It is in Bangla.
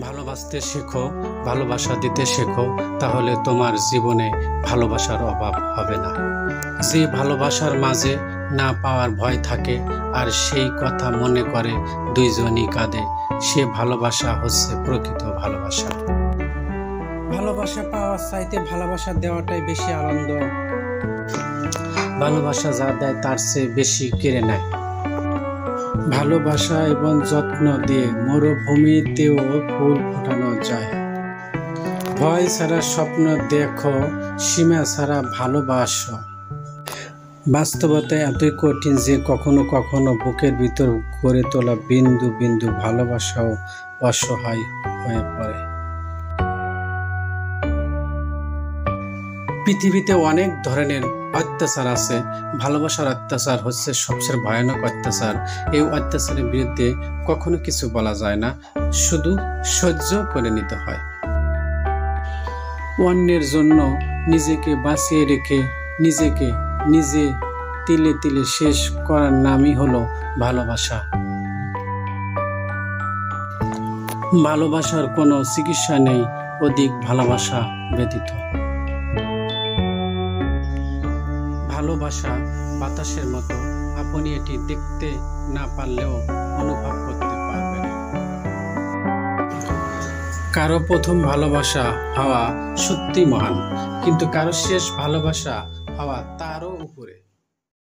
ভালোবাসতে শেখো, ভালোবাসা দিতে শেখো, তাহলে তোমার জীবনে ভালোবাসার অভাব হবে না। যে ভালোবাসার মাঝে না পাওয়ার ভয় থাকে আর সেই কথা মনে করে দুইজনই কাঁদে, সে ভালোবাসা হচ্ছে প্রকৃত ভালোবাসা। ভালোবাসা পাওয়ার চাইতে ভালোবাসা দেওয়াটাই বেশি আনন্দ। ভালোবাসা যা দেয় তার চেয়ে বেশি কেড়ে নেয়। ভালোবাসা এবং যত্ন দিয়ে মরুভূমিতেও ফুল ফোটানো যায়। ভয় ছাড়া স্বপ্ন দেখো, সীমা ছাড়া ভালোবাসো। বাস্তবতা এতই কঠিন যে কখনো কখনো বুকের ভিতর গড়ে তোলা বিন্দু বিন্দু ভালোবাসাও অসহায় হয়ে পড়ে। পৃথিবীতে অনেক ধরনের অত্যাচার আছে, ভালোবাসার অত্যাচার হচ্ছে সবচেয়ে ভয়ানক অত্যাচার। এই অত্যাচারের বিরুদ্ধে কখনো কিছু বলা যায় না, শুধু সহ্য করে নিতে হয়। অন্যের জন্য নিজেকে বাঁচিয়ে রেখে নিজেকে নিজে তিলে তিলে শেষ করার নামই হলো ভালোবাসা। ভালোবাসার কোনো চিকিৎসা নেই অধিক ভালোবাসা ব্যতীত। ভালোবাসা বাতাসের মতো, আপনি এটি দেখতে না পারলেও অনুভব করতে পারবেন। কারো প্রথম ভালোবাসা হওয়া সত্যি মহান, কিন্তু কারো শেষ ভালোবাসা হওয়া তারও উপরে।